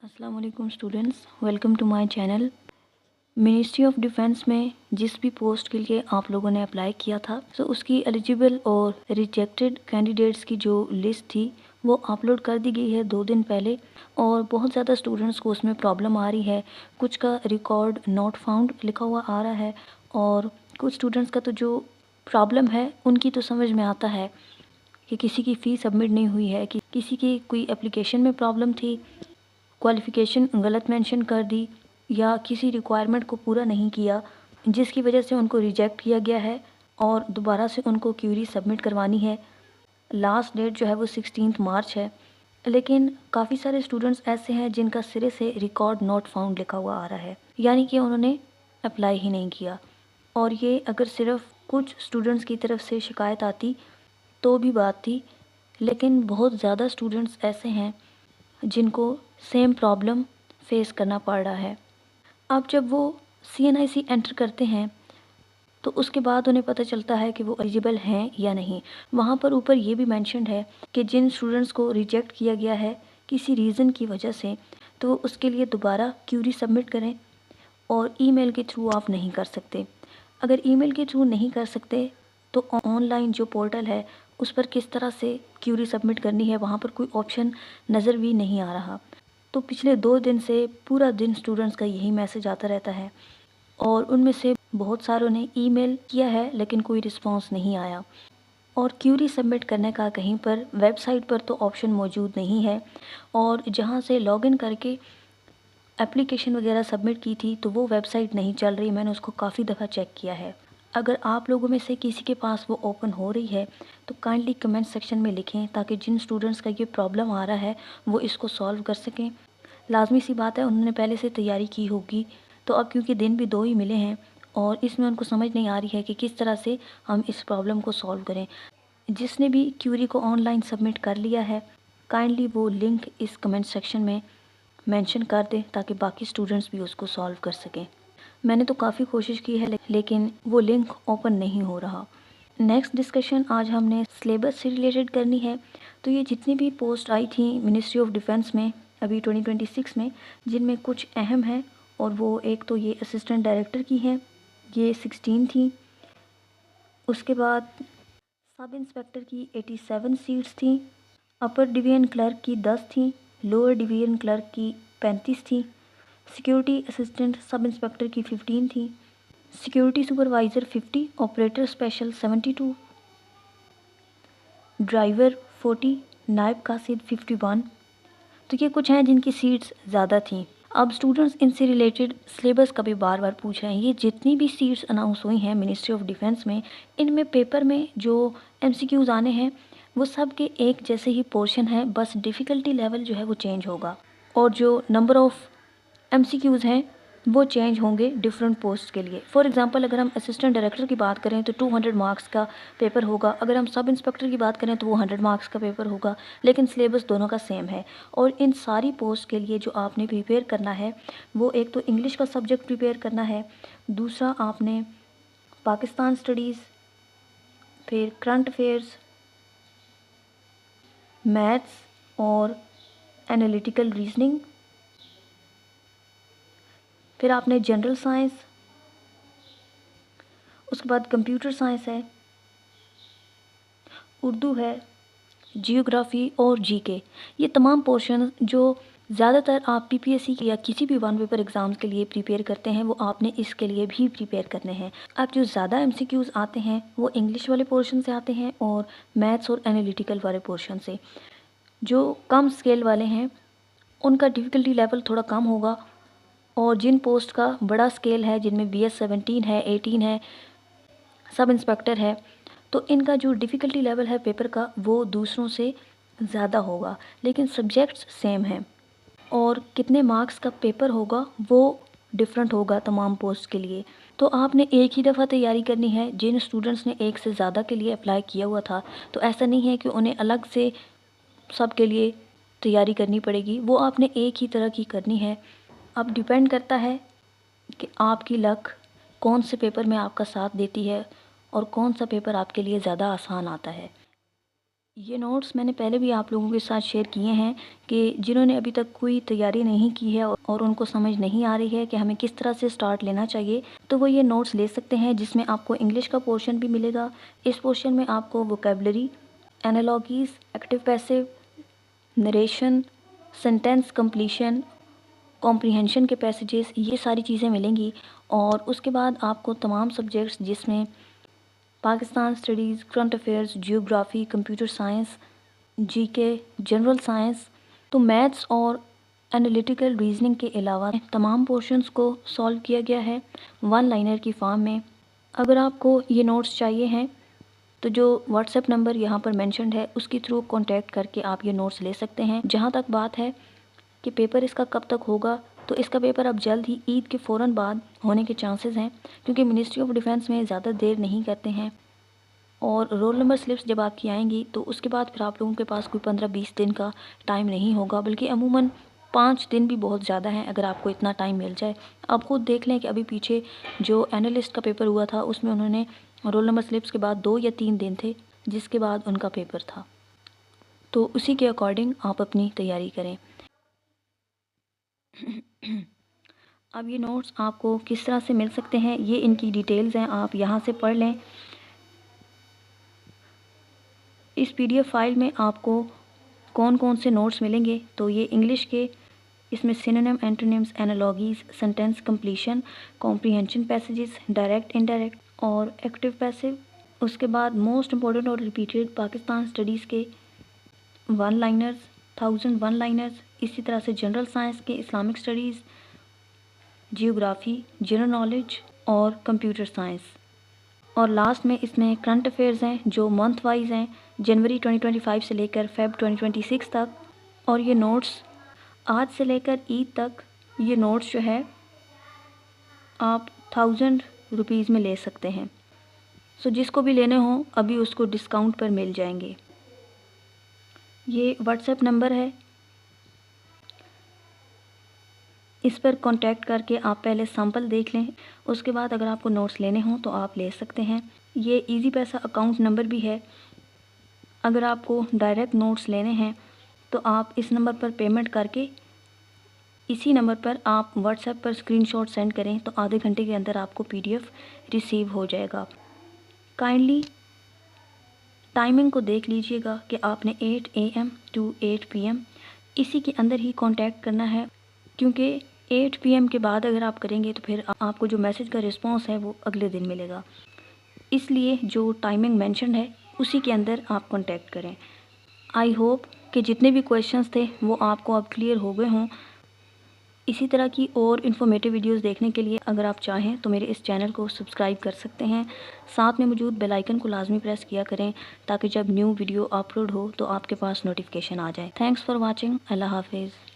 अस्सलाम वालेकुम students, welcome to my channel. Ministry of defence में जिस भी पोस्ट के लिए आप लोगों ने अप्लाई किया था तो उसकी एलिजिबल और रिजेक्टेड कैंडिडेट्स की जो लिस्ट थी वो अपलोड कर दी गई है 2 दिन पहले। और बहुत ज़्यादा स्टूडेंट्स को उसमें प्रॉब्लम आ रही है। कुछ का रिकॉर्ड नॉट फाउंड लिखा हुआ आ रहा है और कुछ स्टूडेंट्स का तो जो प्रॉब्लम है उनकी तो समझ में आता है कि किसी की फ़ी सबमिट नहीं हुई है, कि किसी की कोई एप्लीकेशन में प्रॉब्लम थी, क्वालिफ़िकेशन गलत मेंशन कर दी या किसी रिक्वायरमेंट को पूरा नहीं किया, जिसकी वजह से उनको रिजेक्ट किया गया है और दोबारा से उनको क्यूरी सबमिट करवानी है। लास्ट डेट जो है वो 16 मार्च है। लेकिन काफ़ी सारे स्टूडेंट्स ऐसे हैं जिनका सिरे से रिकॉर्ड नॉट फाउंड लिखा हुआ आ रहा है, यानी कि उन्होंने अप्लाई ही नहीं किया। और ये अगर सिर्फ कुछ स्टूडेंट्स की तरफ से शिकायत आती तो भी बात थी, लेकिन बहुत ज़्यादा स्टूडेंट्स ऐसे हैं जिनको सेम प्रॉब्लम फेस करना पड़ रहा है। अब जब वो CNIC एंटर करते हैं तो उसके बाद उन्हें पता चलता है कि वो एलिजिबल हैं या नहीं। वहाँ पर ऊपर ये भी मेंशन्ड है कि जिन स्टूडेंट्स को रिजेक्ट किया गया है किसी रीज़न की वजह से, तो उसके लिए दोबारा क्यूरी सबमिट करें और ईमेल के थ्रू आप नहीं कर सकते। अगर ईमेल के थ्रू नहीं कर सकते तो ऑनलाइन जो पोर्टल है उस पर किस तरह से क्यूरी सबमिट करनी है, वहाँ पर कोई ऑप्शन नज़र भी नहीं आ रहा। तो पिछले 2 दिन से पूरा दिन स्टूडेंट्स का यही मैसेज आता रहता है और उनमें से बहुत सारों ने ईमेल किया है लेकिन कोई रिस्पांस नहीं आया। और क्यूरी सबमिट करने का कहीं पर वेबसाइट पर तो ऑप्शन मौजूद नहीं है, और जहाँ से लॉगिन करके एप्लीकेशन वगैरह सबमिट की थी तो वो वेबसाइट नहीं चल रही। मैंने उसको काफ़ी दफ़ा चेक किया है। अगर आप लोगों में से किसी के पास वो ओपन हो रही है तो काइंडली कमेंट सेक्शन में लिखें, ताकि जिन स्टूडेंट्स का ये प्रॉब्लम आ रहा है वो इसको सॉल्व कर सकें। लाजमी सी बात है उन्होंने पहले से तैयारी की होगी, तो अब क्योंकि दिन भी 2 ही मिले हैं और इसमें उनको समझ नहीं आ रही है कि किस तरह से हम इस प्रॉब्लम को सॉल्व करें। जिसने भी क्यूरी को ऑनलाइन सबमिट कर लिया है काइंडली वो लिंक इस कमेंट सेक्शन में मेंशन कर दें ताकि बाकी स्टूडेंट्स भी उसको सॉल्व कर सकें। मैंने तो काफ़ी कोशिश की है लेकिन वो लिंक ओपन नहीं हो रहा। नेक्स्ट डिस्कशन आज हमने सिलेबस से रिलेटेड करनी है। तो ये जितनी भी पोस्ट आई थी मिनिस्ट्री ऑफ डिफेंस में अभी 2026 में, जिनमें कुछ अहम हैं, और वो एक तो ये असिस्टेंट डायरेक्टर की हैं, ये 16 थी। उसके बाद सब इंस्पेक्टर की 87 सीट्स थी। अपर डिवीज़न क्लर्क की 10 थी। लोअर डिवीज़न क्लर्क की 35 थी। सिक्योरिटी असिस्टेंट सब इंस्पेक्टर की 15 थी। Security supervisor 50, operator special 72, driver 40, नायब कासिद 51। तो ये कुछ हैं जिनकी सीट्स ज़्यादा थीं। अब स्टूडेंट्स इनसे रिलेटेड सिलेबस का भी बार बार पूछ रहे हैं। ये जितनी भी सीट्स अनाउंस हुई हैं मिनिस्ट्री ऑफ डिफेंस में, इनमें पेपर में जो MCQs आने हैं वो सब के एक जैसे ही पोर्शन है, बस डिफ़िकल्टी लेवल जो है वो चेंज होगा और जो नंबर ऑफ़ MCQs हैं वो चेंज होंगे डिफरेंट पोस्ट के लिए। फॉर एग्जांपल अगर हम असिस्टेंट डायरेक्टर की बात करें तो 200 मार्क्स का पेपर होगा। अगर हम सब इंस्पेक्टर की बात करें तो वो 100 मार्क्स का पेपर होगा, लेकिन सिलेबस दोनों का सेम है। और इन सारी पोस्ट के लिए जो आपने प्रिपेयर करना है वो एक तो इंग्लिश का सब्जेक्ट प्रिपेयर करना है, दूसरा आपने पाकिस्तान स्टडीज़, फिर करंट अफेयर्स, मैथ्स और एनालिटिकल रीजनिंग, फिर आपने जनरल साइंस, उसके बाद कंप्यूटर साइंस है, उर्दू है, जियोग्राफ़ी और जीके। ये तमाम पोर्शन जो ज़्यादातर आप PPSC या किसी भी वन पेपर एग्ज़ाम्स के लिए प्रिपेयर करते हैं वो आपने इसके लिए भी प्रिपेयर करने हैं। अब जो ज़्यादा MCQs आते हैं वो इंग्लिश वाले पोर्शन से आते हैं और मैथ्स और एनालिटिकल वाले पोर्शन से। जो कम स्केल वाले हैं उनका डिफ़िकल्टी लेवल थोड़ा कम होगा, और जिन पोस्ट का बड़ा स्केल है, जिनमें BS 17 है, 18 है, सब इंस्पेक्टर है, तो इनका जो डिफ़िकल्टी लेवल है पेपर का वो दूसरों से ज़्यादा होगा, लेकिन सब्जेक्ट्स सेम हैं। और कितने मार्क्स का पेपर होगा वो डिफरेंट होगा तमाम पोस्ट के लिए। तो आपने एक ही दफ़ा तैयारी करनी है। जिन स्टूडेंट्स ने एक से ज़्यादा के लिए अप्लाई किया हुआ था तो ऐसा नहीं है कि उन्हें अलग से सब के लिए तैयारी करनी पड़ेगी, वो आपने एक ही तरह की करनी है। अब डिपेंड करता है कि आपकी लक कौन से पेपर में आपका साथ देती है और कौन सा पेपर आपके लिए ज़्यादा आसान आता है। ये नोट्स मैंने पहले भी आप लोगों के साथ शेयर किए हैं कि जिन्होंने अभी तक कोई तैयारी नहीं की है और उनको समझ नहीं आ रही है कि हमें किस तरह से स्टार्ट लेना चाहिए, तो वो ये नोट्स ले सकते हैं, जिसमें आपको इंग्लिश का पोर्शन भी मिलेगा। इस पोर्शन में आपको vocabulary, analogies, active passive, narration, sentence completion, comprehension के पैसेजेस, ये सारी चीज़ें मिलेंगी। और उसके बाद आपको तमाम सब्जेक्ट्स जिसमें Pakistan studies, current affairs, geography, computer science, GK, general science, तो मैथ्स और एनालिटिकल रीजनिंग के अलावा तमाम पोर्शंस को सॉल्व किया गया है वन लाइनर की फॉर्म में। अगर आपको ये नोट्स चाहिए हैं तो जो व्हाट्सएप नंबर यहाँ पर मेंशन्ड है उसके थ्रू कांटेक्ट करके आप ये नोट्स ले सकते हैं। जहाँ तक बात है कि पेपर इसका कब तक होगा, तो इसका पेपर अब जल्द ही ईद के फ़ौरन बाद होने के चांसेस हैं, क्योंकि मिनिस्ट्री ऑफ डिफेंस में ज़्यादा देर नहीं करते हैं। और रोल नंबर स्लिप्स जब आपकी आएंगी तो उसके बाद फिर आप लोगों के पास कोई 15-20 दिन का टाइम नहीं होगा, बल्कि अमूमन 5 दिन भी बहुत ज़्यादा हैं अगर आपको इतना टाइम मिल जाए। आप खुद देख लें कि अभी पीछे जो एनालिस्ट का पेपर हुआ था उसमें उन्होंने रोल नंबर स्लिप्स के बाद 2 या 3 दिन थे जिसके बाद उनका पेपर था। तो उसी के अकॉर्डिंग आप अपनी तैयारी करें। अब ये नोट्स आपको किस तरह से मिल सकते हैं, ये इनकी डिटेल्स हैं, आप यहाँ से पढ़ लें। इस पीडीएफ फाइल में आपको कौन कौन से नोट्स मिलेंगे, तो ये इंग्लिश के, इसमें synonym, antonyms, analogies, sentence completion, comprehension passages, direct, indirect और एक्टिव पैसिव। उसके बाद मोस्ट इम्पॉर्टेंट और रिपीटेड पाकिस्तान स्टडीज़ के वन लाइनर्स, 1000 वन लाइनर्स, इसी तरह से जनरल साइंस के Islamic studies, geography, general knowledge और कंप्यूटर साइंस। और लास्ट में इसमें करंट अफेयर्स हैं जो मंथ वाइज हैं, जनवरी 2025 से लेकर फेब 2026 तक। और ये नोट्स आज से लेकर ईद तक, ये नोट्स जो है आप 1000 रुपीज़ में ले सकते हैं। सो जिसको भी लेने हों अभी उसको डिस्काउंट पर मिल जाएंगे। ये व्हाट्सएप नंबर है, इस पर कांटेक्ट करके आप पहले सैंपल देख लें, उसके बाद अगर आपको नोट्स लेने हों तो आप ले सकते हैं। ये इजी पैसा अकाउंट नंबर भी है। अगर आपको डायरेक्ट नोट्स लेने हैं तो आप इस नंबर पर पेमेंट करके इसी नंबर पर आप व्हाट्सएप पर स्क्रीनशॉट सेंड करें तो आधे घंटे के अंदर आपको पीडीएफ रिसीव हो जाएगा। काइंडली टाइमिंग को देख लीजिएगा कि आपने 8 AM टू 8 PM इसी के अंदर ही कांटेक्ट करना है, क्योंकि 8 PM के बाद अगर आप करेंगे तो फिर आपको जो मैसेज का रिस्पॉन्स है वो अगले दिन मिलेगा। इसलिए जो टाइमिंग मेंशन है उसी के अंदर आप कांटेक्ट करें। आई होप कि जितने भी क्वेश्चंस थे वो आपको अब क्लियर हो गए हों। इसी तरह की और इन्फॉर्मेटिव वीडियोस देखने के लिए अगर आप चाहें तो मेरे इस चैनल को सब्सक्राइब कर सकते हैं। साथ में मौजूद बेल आइकन को लाजमी प्रेस किया करें ताकि जब न्यू वीडियो अपलोड हो तो आपके पास नोटिफिकेशन आ जाए। Thanks for watching. अल्लाह हाफिज़।